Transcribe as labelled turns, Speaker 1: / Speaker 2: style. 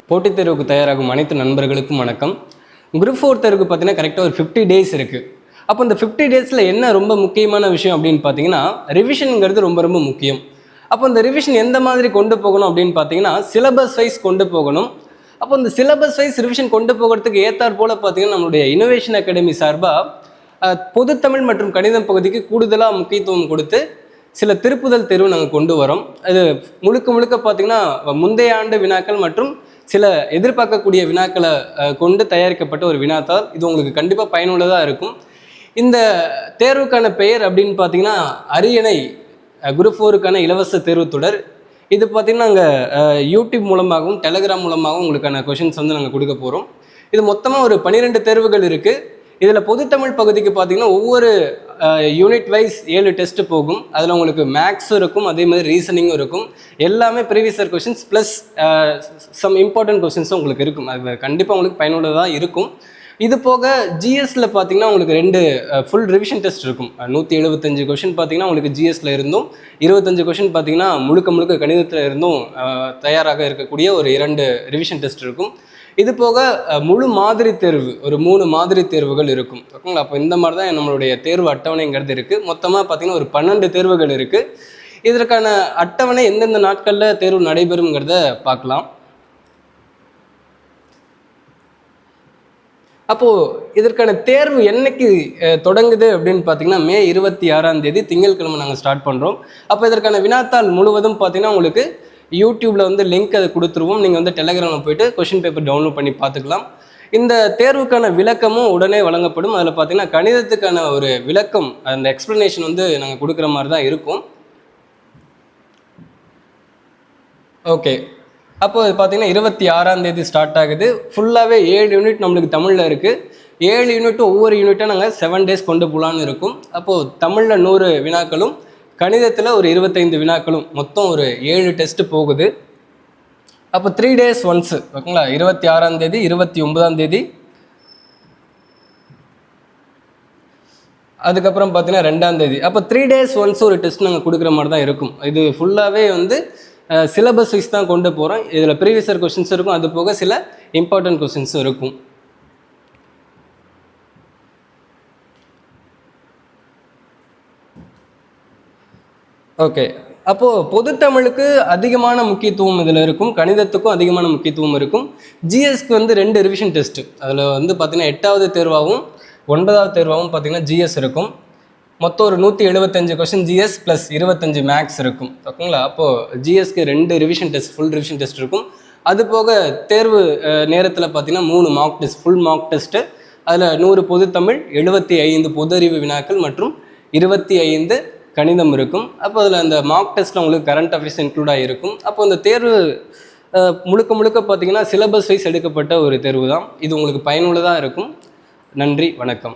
Speaker 1: போட்டித் தேர்வுக்கு தயாராகும் அனைத்து நண்பர்களுக்கும் வணக்கம். குரூப் 4 தேர்வுக்கு பார்த்தீங்கன்னா கரெக்டாக ஒரு 50 டேஸ் இருக்குது. அப்போ இந்த 50 டேஸில் என்ன ரொம்ப முக்கியமான விஷயம் அப்படின்னு பார்த்தீங்கன்னா ரிவிஷனுங்கிறது ரொம்ப ரொம்ப முக்கியம். அப்போ இந்த ரிவிஷன் எந்த மாதிரி கொண்டு போகணும் அப்படின்னு பார்த்தீங்கன்னா சிலபஸ் வைஸ் கொண்டு போகணும். அப்போ இந்த சிலபஸ் வைஸ் ரிவிஷன் கொண்டு போகிறதுக்கு ஏற்றாற் போல் பார்த்தீங்கன்னா நம்மளுடைய இனோவேஷன் அகாடமி சார்பாக பொதுத்தமிழ் மற்றும் கணிதம் பகுதிக்கு கூடுதலாக முக்கியத்துவம் கொடுத்து சில திருப்புதல் தேர்வு நாங்கள் கொண்டு வரோம். அது முழுக்க முழுக்க பார்த்தீங்கன்னா முந்தைய ஆண்டு வினாக்கள் மற்றும் சில எதிர்பார்க்கக்கூடிய வினாக்களை கொண்டு தயாரிக்கப்பட்ட ஒரு வினாத்தாள். இது உங்களுக்கு கண்டிப்பாக பயனுள்ளதாக இருக்கும். இந்த தேர்வுக்கான பெயர் அப்படின்னு பார்த்தீங்கன்னா அரியணை குரூப் 4க்கான இலவச தேர்வு தொடர். இது பார்த்திங்கன்னா நாங்கள் யூடியூப் மூலமாகவும் டெலகிராம் மூலமாகவும் உங்களுக்கான கொஷின்ஸ் வந்து நாங்கள் கொடுக்க போகிறோம். இது மொத்தமாக ஒரு 12 தேர்வுகள் இருக்குது. இதில் பொதுத்தமிழ் பகுதிக்கு பார்த்திங்கன்னா ஒவ்வொரு யூனிட் வைஸ் 7 டெஸ்ட்டு போகும். அதில் உங்களுக்கு மேக்ஸும் இருக்கும், அதே மாதிரி ரீசனிங்கும் இருக்கும். எல்லாமே previous year questions plus some important கொஷின்ஸும் உங்களுக்கு இருக்கும். அது கண்டிப்பாக உங்களுக்கு பயனுள்ளதாக இருக்கும். இது போக ஜிஎஸ்ல பார்த்தீங்கன்னா உங்களுக்கு 2 ஃபுல் ரிவிஷன் டெஸ்ட் இருக்கும். 175 கொஷின் பார்த்தீங்கன்னா உங்களுக்கு ஜிஎஸ்ல இருந்தும் 25 கொஷின் பார்த்தீங்கன்னா முழுக்க கணிதத்தில் இருந்தும் தயாராக இருக்கக்கூடிய ஒரு 2 ரிவிஷன் டெஸ்ட் இருக்கும். இது போக முழு மாதிரி தேர்வு ஒரு 3 மாதிரி தேர்வுகள் இருக்கும். ஓகேங்களா? அப்போ இந்த மாதிரி தான் நம்மளுடைய தேர்வு அட்டவணைங்கிறது இருக்குது. மொத்தமாக பார்த்தீங்கன்னா ஒரு 12 தேர்வுகள் இருக்குது. இதற்கான அட்டவணை எந்தெந்த நாட்களில் தேர்வு நடைபெறுங்கிறத பார்க்கலாம். அப்போது இதற்கான தேர்வு என்னைக்கு தொடங்குது அப்படின்னு பார்த்தீங்கன்னா மே 26 திங்கட்கிழமை நாங்கள் ஸ்டார்ட் பண்ணுறோம். அப்போ இதற்கான வினாத்தாள் முழுவதும் பார்த்தீங்கன்னா உங்களுக்கு யூடியூப்பில் வந்து லிங்க் அதை கொடுத்துருவோம். நீங்கள் வந்து டெலகிராமில் போய்ட்டு கொஷின் பேப்பர் டவுன்லோட் பண்ணி பார்த்துக்கலாம். இந்த தேர்வுக்கான விளக்கமும் உடனே வழங்கப்படும். அதில் பார்த்தீங்கன்னா கணிதத்துக்கான ஒரு விளக்கம், அந்த எக்ஸ்ப்ளனேஷன் வந்து நாங்கள் கொடுக்குற மாதிரி தான் இருக்கும். ஓகே, அப்போது பார்த்தீங்கன்னா 26 ஸ்டார்ட் ஆகுது. ஃபுல்லாகவே 7 யூனிட் நம்மளுக்கு தமிழில் இருக்குது. 7 யூனிட்டும் ஒவ்வொரு யூனிட்டாக நாங்கள் 7 டேஸ் கொண்டு போகலான்னு இருக்கும். அப்போது தமிழில் 100 வினாக்களும் கணிதத்தில் ஒரு 25 வினாக்களும் மொத்தம் ஒரு 7 டெஸ்ட்டு போகுது. அப்போ 3 days ஒன்ஸு. ஓகேங்களா? 26 29 அதுக்கப்புறம் பார்த்தீங்கன்னா 2 அப்போ 3 days ஒன்ஸ் ஒரு டெஸ்ட் நாங்கள் கொடுக்குற மாதிரி தான் இருக்கும். இது ஃபுல்லாகவே வந்து சிலபஸ் வைஸ் தான் கொண்டு போகிறோம். இதில் ப்ரீவியஸ் இயர் கொஷின்ஸ் இருக்கும், அது போக சில இம்பார்ட்டன்ட் கொஷின்ஸும் இருக்கும். ஓகே, அப்போது பொதுத்தமிழுக்கு அதிகமான முக்கியத்துவம் இதில் இருக்கும், கணிதத்துக்கும் அதிகமான முக்கியத்துவம் இருக்கும். ஜிஎஸ்க்கு வந்து 2 ரிவிஷன் டெஸ்ட்டு. அதில் வந்து பார்த்திங்கன்னா 8வது தேர்வாகவும் 9வது தேர்வாகவும் பார்த்திங்கன்னா ஜிஎஸ் இருக்கும். மொத்தம் ஒரு 175 கொஷின் ஜிஎஸ் ப்ளஸ் 25 மேக்ஸ் இருக்கும். ஓகேங்களா? அப்போது ஜிஎஸ்க்கு 2 revision test, full revision test இருக்கும். அது போக தேர்வு நேரத்தில் பார்த்திங்கன்னா 3 mark test, full mark test. அதில் 100 பொதுத்தமிழ், 75 பொது அறிவு வினாக்கள் மற்றும் 25 கணிதம் இருக்கும். அப்போ அதில் அந்த மார்க் டெஸ்ட்டில் உங்களுக்கு கரண்ட் அஃபேர்ஸ் இன்க்ளூட் ஆகிருக்கும். அப்போ அந்த தேர்வு முழுக்க பார்த்திங்கன்னா சிலபஸ் வைஸ் எடுக்கப்பட்ட ஒரு தேர்வு தான். இது உங்களுக்கு பயனுள்ளதாக இருக்கும். நன்றி, வணக்கம்.